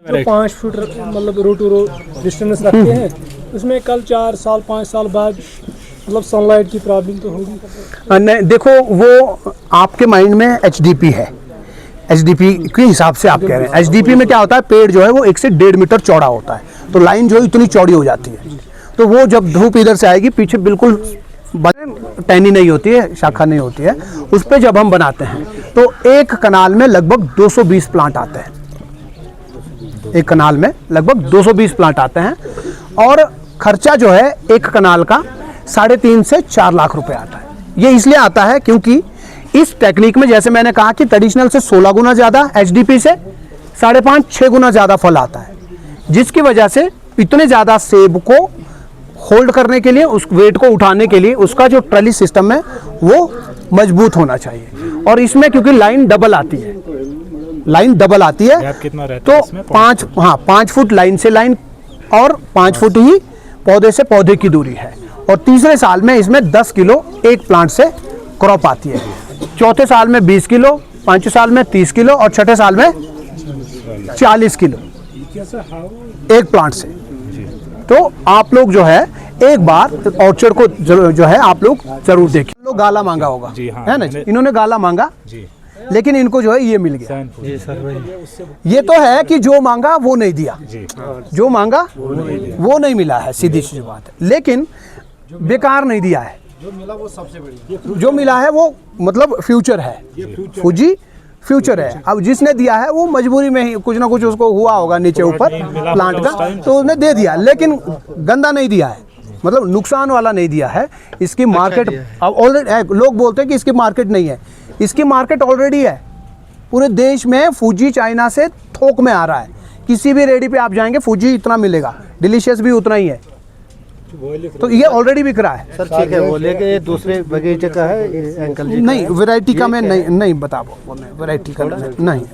जो 5 फुट मतलब रो to row distance रखते हैं, उसमें कल 4 साल 5 साल बाद मतलब सनलाइट की प्रॉब्लम तो होगी। नहीं, देखो वो आपके माइंड में एचडीपी है, एचडीपी के हिसाब से आप कह रहे हैं। एचडीपी में क्या होता है, पेड़ जो है वो 1 से 1.5 मीटर चौड़ा होता है, तो लाइन जो है इतनी चौड़ी हो जाती है, तो वो जब धूप इधर से आएगी पीछे बिल्कुल टहनी नहीं होती है, शाखा नहीं होती है, उस पर जब हम बनाते हैं तो एक कनाल में लगभग 220 प्लांट आते हैं, एक कनाल में लगभग 220 प्लांट आते हैं, और खर्चा जो है एक कनाल का 3.5 से 4 लाख रुपए आता है। ये इसलिए आता है क्योंकि इस टेक्निक में जैसे मैंने कहा कि ट्रेडिशनल से 16 गुना ज़्यादा, एचडीपी से 5.5-6 गुना ज़्यादा फल आता है, जिसकी वजह से इतने ज़्यादा सेब को होल्ड करने के लिए, उस वेट को उठाने के लिए उसका जो ट्रॉली सिस्टम है वो मजबूत होना चाहिए। और इसमें क्योंकि लाइन डबल आती है, लाइन डबल आती है, कितना रहता है इसमें? 5 फुट लाइन से लाइन और 5 फुट ही पौधे से पौधे की दूरी है। और तीसरे साल में इसमें 10 किलो एक प्लांट से क्रॉप आती है, चौथे साल में 20 किलो, पांचवें साल में 30 किलो और छठे साल में 40 किलो एक प्लांट से। तो आप लोग जो है एक बार ऑर्चर्ड को जो है आप लोग जरूर देखिए। लोग गाला मांगा होगा जी, हाँ, है ना जी, इन्होंने गाला मांगा जी, लेकिन इनको जो है ये मिल गया। जी सर, ये तो है कि जो मांगा वो नहीं दिया, जी, जो मांगा वो नहीं मिला है, सीधी सी बात है। लेकिन बेकार नहीं दिया है, जो मिला वो सबसे बढ़िया, जो मिला है वो मतलब फ्यूचर है, फूजी फ्यूचर है। अब जिसने दिया है वो मजबूरी में ही कुछ ना कुछ उसको हुआ होगा नीचे ऊपर प्लांट का, तो उसने दे दिया, लेकिन गंदा नहीं दिया है, मतलब नुकसान वाला नहीं दिया है। इसकी मार्केट अब ऑलरेडी, लोग बोलते हैं कि इसकी मार्केट नहीं है, इसकी मार्केट ऑलरेडी है पूरे देश में। फूजी चाइना से थोक में आ रहा है, किसी भी रेडी पे आप जाएंगे फूजी इतना मिलेगा, डिलीशियस भी उतना ही है, तो ये ऑलरेडी बिक रहा है। सर ठीक है, वो लेके दूसरे बगीचे का है अंकल जी? नहीं, वैरायटी का मैं नहीं बता पाऊँ, वैरायटी का नहीं,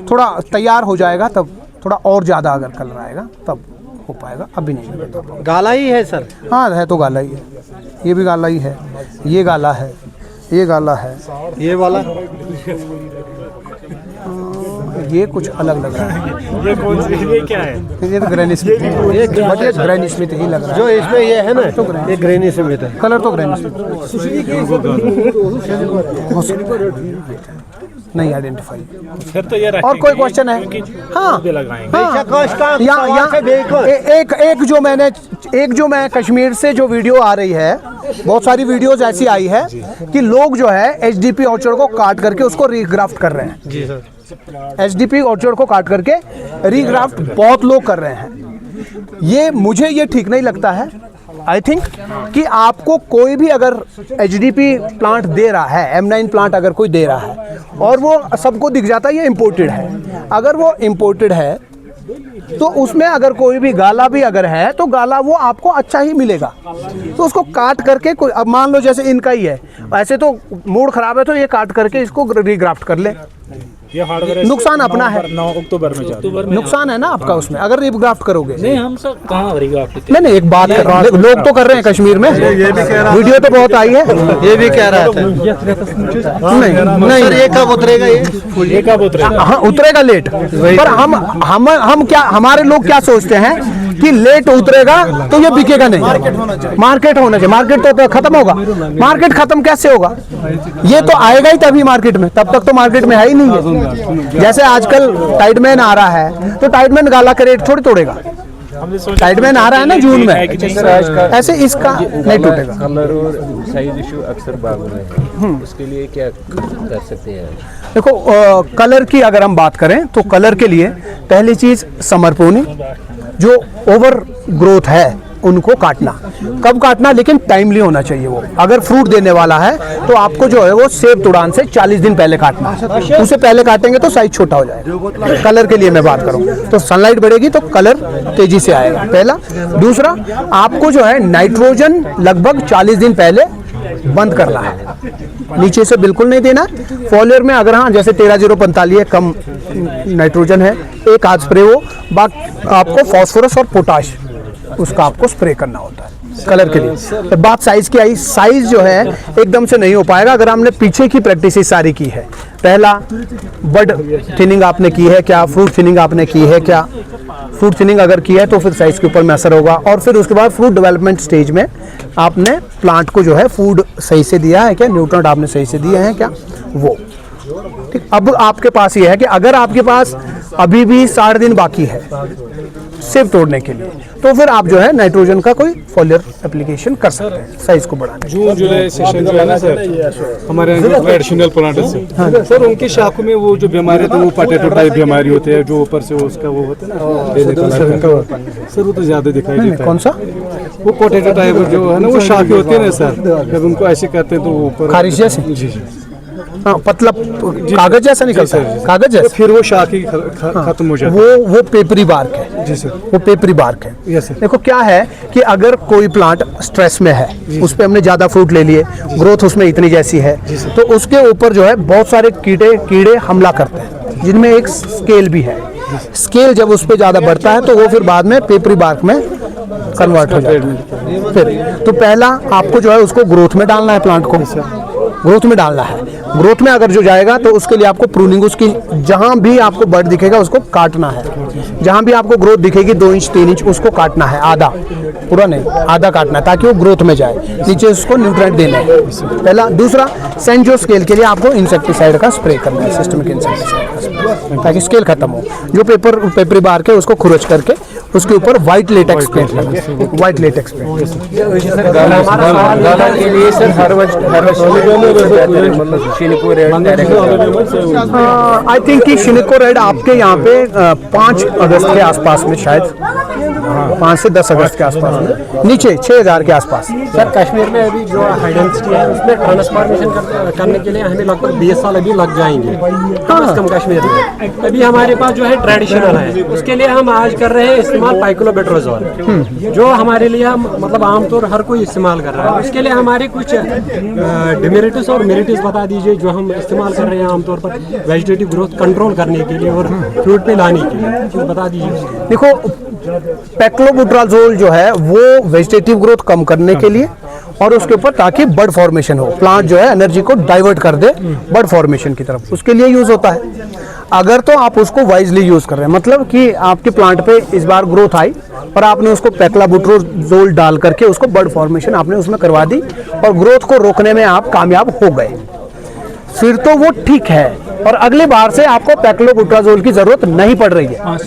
थोड़ा तैयार हो जाएगा तब, थोड़ा और ज़्यादा अगर कलर आएगा तब हो पाएगा, अभी नहीं बता पाऊँ। गाला ही है सर? हाँ है तो गाला ही है, ये भी गाला ही है, ये गाला है, ये गाला है, ये वाला ये कुछ अलग लग रहा है। ये कौन सी, ये क्या है? ये तो ग्रैनी स्मिथ, ये ग्रैनी स्मिथ ही लग रहा है। जो इसमें ये है ना, ये ग्रेनी से मिलता है, कलर तो ग्रैनी स्मिथ नहीं आइडेंटिफाई। फिर तो ये और कोई क्वेश्चन है? हाँ, एक जो मैं कश्मीर से जो वीडियो आ रही है, बहुत सारी वीडियोस ऐसी आई है कि लोग जो है एचडीपी ऑर्चर्ड को काट करके उसको रीग्राफ्ट कर रहे हैं। जी सर, एचडीपी ऑर्चर्ड को काट करके रीग्राफ्ट बहुत लोग कर रहे हैं। ये मुझे ये ठीक नहीं लगता है। आई थिंक कि आपको कोई भी अगर एचडीपी प्लांट दे रहा है, M9 प्लांट अगर कोई दे रहा है और वो सबको दिख जाता है ये इम्पोर्टेड है, अगर वो इम्पोर्टेड है तो उसमें अगर कोई भी गाला भी अगर है तो गाला वो आपको अच्छा ही मिलेगा। तो उसको काट करके कोई, अब मान लो जैसे इनका ही है, ऐसे तो मूड खराब है तो ये काट करके इसको रीग्राफ्ट कर ले, ये हार्डवेयर नुकसान अपना है। 9 अक्टूबर में जाता है। नुकसान है ना आपका उसमें अगर रीग्राफ्ट करोगे। नहीं हम सब कहाँ रीग्राफ्ट, नहीं एक बात कर रहा हूँ, लोग तो कर रहे हैं कश्मीर में, ये भी कह रहा, वीडियो तो बहुत आई है, ये भी कह रहा था। नहीं सर ये कब उतरेगा? ये कब उतरेगा? हाँ उतरेगा लेट, पर हम क्या, हमारे लोग क्या सोचते हैं कि लेट उतरेगा तो ये बिकेगा नहीं, मार्केट होना चाहिए, मार्केट तो खत्म होगा, मार्केट खत्म कैसे होगा? ये तो आएगा ही तभी मार्केट में, तब तक तो मार्केट में है ही नहीं है। जैसे आजकल टाइडमैन आ रहा है तो टाइडमैन गाला का रेट थोड़ी तोड़ेगा, टाइडमैन आ रहा है ना जून में, ऐसे इसका नहीं टूटेगा। कलर और साइज इशू अक्सर बागों में है, उसके लिए क्या कर सकते हैं? देखो कलर की अगर हम बात करें तो कलर के लिए पहली चीज समर प्रूनिंग, जो ओवर ग्रोथ है उनको काटना। कब काटना? लेकिन टाइमली होना चाहिए। वो अगर फ्रूट देने वाला है तो आपको जो है वो सेब तुड़ान से 40 दिन पहले काटना, उसे पहले काटेंगे तो साइज छोटा हो जाएगा। कलर के लिए मैं बात करूं तो सनलाइट बढ़ेगी तो कलर तेजी से आएगा, पहला। दूसरा, आपको जो है नाइट्रोजन लगभग 40 दिन पहले बंद करना है, नीचे से बिल्कुल नहीं देना। फॉलियर में अगर हाँ जैसे 13-045 है, कम नाइट्रोजन है, एक आध स्प्रे हो, बाकी आपको फॉस्फोरस और पोटाश उसका आपको स्प्रे करना होता है कलर के लिए। तो बात साइज की आई, साइज जो है एकदम से नहीं हो पाएगा। अगर हमने पीछे की प्रैक्टिस सारी की है पहला बड थिनिंग आपने की है क्या, फ्रूट थिनिंग आपने की है क्या। फ्रूट थिनिंग अगर की है तो फिर साइज के ऊपर में असर होगा। और फिर उसके बाद फ्रूट डेवलपमेंट स्टेज में आपने प्लांट को जो है फूड सही से दिया है क्या, न्यूट्रिएंट आपने सही से दिए हैं क्या, वो ठीक। अब आपके पास ये है कि अगर आपके पास अभी भी 60 दिन बाकी है सेब तोड़ने के लिए, तो फिर आप जो है नाइट्रोजन का कोई फॉलियर एप्लीकेशन कर सकते हैं साइज को बढ़ाने। जून जुलाई सेशन जो है ना सर, हमारे यहाँ जो ट्रेडिशनल प्लांटर्स है सर, उनकी शाखों में वो जो बीमारी होती है वो पोटैटो टाइप बीमारी होती है, जो ऊपर से उसका वो होता है ना सर, वो तो ज्यादा दिखाई देता है। कौन सा? वो पोटैटो टाइप जो है ना वो शाखें होती है ना सर, जब उनको ऐसे करते हैं तो वो ऊपर खारिश जैसे, जी जी हाँ, पतला कागज जैसा निकलता है, कागज तो जैसा, फिर वो शाखें खत्म हो जाती है। वो पेपरी बार्क है जी सर, वो पेपरी बार्क है। Yes sir. देखो क्या है कि अगर कोई प्लांट स्ट्रेस में है, उस पे हमने ज्यादा फ्रूट ले लिए, ग्रोथ उसमें इतनी जैसी है, तो उसके ऊपर जो है बहुत सारे कीड़े हमला करते हैं, जिनमें एक स्केल भी है। स्केल जब उस पे ज्यादा बढ़ता है तो वो फिर बाद में पेपरी बार्क में कन्वर्ट हो जाता है। फिर तो पहला आपको जो है उसको ग्रोथ में डालना है, प्लांट को ग्रोथ में डालना है। ग्रोथ में अगर जो जाएगा तो उसके लिए आपको प्रूनिंग, उसकी जहां भी आपको बर्ड दिखेगा उसको काटना है, जहां भी आपको ग्रोथ दिखेगी 2 इंच 3 इंच उसको काटना है, आधा, पूरा नहीं, आधा काटना है ताकि वो ग्रोथ में जाए, नीचे उसको न्यूट्रिएंट देना है पहला। दूसरा, सेंजो स्केल के लिए आपको इंसेक्टिसाइड का स्प्रे करना है, सिस्टमिक इंसेक्टिसाइड का स्प्रे, ताकि स्केल खत्म हो। जो पेपरी बार्क है उसको खुरच करके उसके ऊपर व्हाइट लेटेक्स पेंट लगना, white latex paint. I think कि शिनिको रेड आपके यहाँ पे 5 अगस्त के आसपास में, शायद 5 से 10 अगस्त के आसपास में, नीचे 6000 के आसपास। सर कश्मीर में अभी जो हाई डेंसिटी है उसमें ट्रांसफॉर्मेशन करने के लिए हमें लगभग 20 साल अभी लग जाएंगे, कम से कम कश्मीर में। अभी हमारे पास जो है ट्रेडिशनल है, उसके लिए हम आज कर रहे हैं इस्तेमाल पाइक्लोबेट्रोजोल, जो हमारे लिए मतलब आमतौर हर कोई इस्तेमाल कर रहा है। उसके लिए हमारे कुछ डिमेरिट्स और मेरिट्स बता दीजिए जो हम इस्तेमाल कर रहे हैं आमतौर पर वेजिटेटिव ग्रोथ कंट्रोल करने के लिए और फ्रूट पे लाने के लिए, तो बता दीजिए। देखो, पेक्लोबुट्राजोल जो है वो वेजिटेटिव ग्रोथ कम करने के लिए और उसके ऊपर ताकि बर्ड फॉर्मेशन हो, प्लांट जो है एनर्जी को डाइवर्ट कर दे बर्ड फॉर्मेशन की तरफ, उसके लिए यूज होता है। अगर तो आप उसको वाइजली यूज कर रहे हैं, मतलब कि आपके प्लांट पे इस बार ग्रोथ आई और आपने उसको पेक्लोबुट्राजोल डाल करके उसको बर्ड फॉर्मेशन आपने उसमें करवा दी और ग्रोथ को रोकने में आप कामयाब हो गए, फिर तो वो ठीक है और अगली बार से आपको पेक्लोबुट्राजोल की जरूरत नहीं पड़ रही है,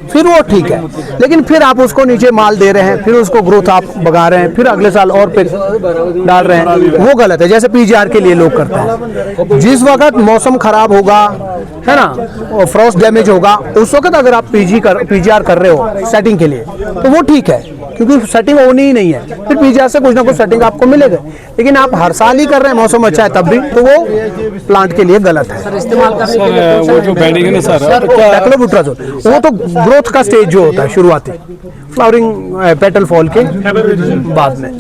फिर वो ठीक है। लेकिन फिर आप उसको नीचे माल दे रहे हैं, फिर उसको ग्रोथ आप बगा रहे हैं, फिर अगले साल और पे डाल रहे हैं, वो गलत है। जैसे पीजीआर के लिए लोग करते हैं, जिस वक्त मौसम खराब होगा, है ना, और फ्रॉस्ट डैमेज होगा, उस वक्त अगर आप पीजीआर कर रहे हो सेटिंग के लिए तो वो ठीक है, क्योंकि सेटिंग होनी ही नहीं है, फिर पीजीआर से कुछ ना कुछ सेटिंग आपको मिलेगा। लेकिन आप हर साल ही कर रहे हैं, मौसम अच्छा है तब भी, तो वो प्लांट के लिए गलत है। इस्तेमाल करने के लिए वो जो बैंडिंग है ना सर, पेक्लोबुट्राजोल वो तो ग्रोथ का स्टेज जो होता है शुरुआती, फ्लावरिंग पेटल फॉल के बाद में,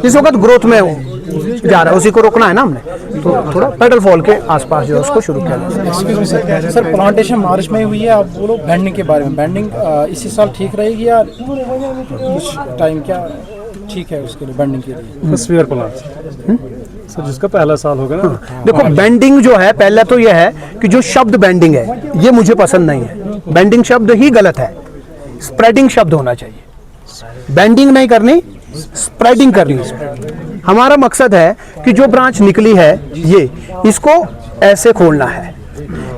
जिस वक्त ग्रोथ में जा रहा है उसी को रोकना है ना हमने, तो थोड़ा पेटल फॉल के आसपास जो है उसको शुरू किया जाए। सर प्लांटेशन मार्च में हुई है, आप बोलो बैंडिंग के बारे में, बैंडिंग इसी साल ठीक रहेगी या कुछ टाइम क्या ठीक है उसके लिए, बैंडिंग के लिए? स्फीयर प्लांट सर जिसका पहला साल होगा ना। देखो, बेंडिंग जो है, पहला तो यह है कि जो शब्द बेंडिंग है ये मुझे पसंद नहीं है, बेंडिंग शब्द ही गलत है, स्प्रेडिंग शब्द होना चाहिए। बेंडिंग नहीं करनी, स्प्रेडिंग करनी है। हमारा मकसद है कि जो ब्रांच निकली है ये, इसको ऐसे खोलना है,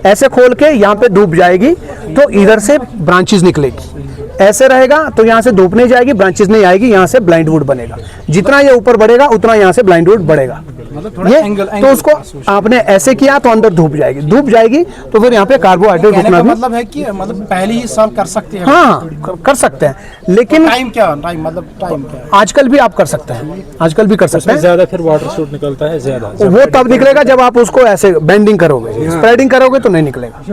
ऐसे खोल के यहाँ पे धूप जाएगी तो इधर से ब्रांचेस निकलेगी, ऐसे रहेगा तो यहाँ से धूप नहीं जाएगी, ब्रांचेस नहीं आएगी, यहाँ से ब्लाइंड वुड बनेगा। जितना ये ऊपर बढ़ेगा उतना यहाँ से ब्लाइंड वुड बढ़ेगा। ये तो उसको आपने ऐसे किया तो अंदर धूप जाएगी तो फिर यहाँ पे कार्बोहाइड्रेट रुकना भी, मतलब है कि मतलब पहले ही साल कर सकते हैं? हाँ, कर सकते हैं, लेकिन टाइम क्या, टाइम मतलब टाइम क्या? आजकल भी आप कर सकते हैं, आजकल भी कर सकते हैं। ज्यादा फिर वाटर शूट निकलता है ज्यादा, वो तब निकलेगा जब आप उसको ऐसे बेंडिंग करोगे, स्प्रेडिंग करोगे तो नहीं निकलेगा।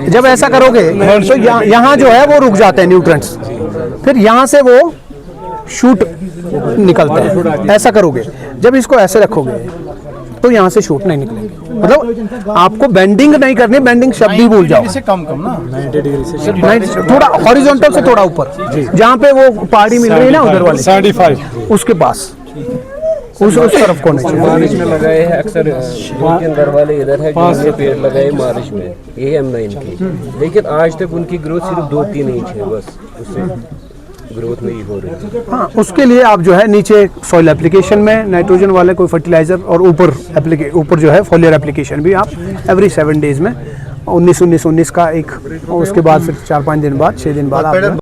जब ऐसा करोगे तो यहाँ जो है वो रुक जाते हैं न्यूट्रिएंट्स, फिर यहाँ से वो शूट निकलते हैं। ऐसा करोगे, जब इसको ऐसे रखोगे तो यहाँ से शूट नहीं निकलेंगे। मतलब आपको बेंडिंग नहीं करनी, बेंडिंग शब्द ही भूल जाओ। से कम ना 90 डिग्री से थोड़ा हॉरिजॉन्टल से थोड़ा ऊपर, जहाँ पे वो पहाड़ी मिल रही है ना उधर वाली 75 उसके पास उस तरफ को नहीं चाहिए। मार्च में लगाए हैं अक्सर 2-3 घर वाले इधर है जिन्होंने पेड़ लगाए मार्च में, ये M9 की, लेकिन आज तक उनकी ग्रोथ सिर्फ 2-3 इंच है, बस उससे ग्रोथ नहीं हो रही। हाँ, उसके लिए आप जो है नीचे सॉइल एप्लीकेशन में नाइट्रोजन वाले कोई फर्टिलाइजर और ऊपर जो है फॉलियर एप्लीकेशन भी आप एवरी 7 डेज में 19-19-19 का एक, और उसके बाद फिर 4-5 दिन बाद 6 दिन बाद आप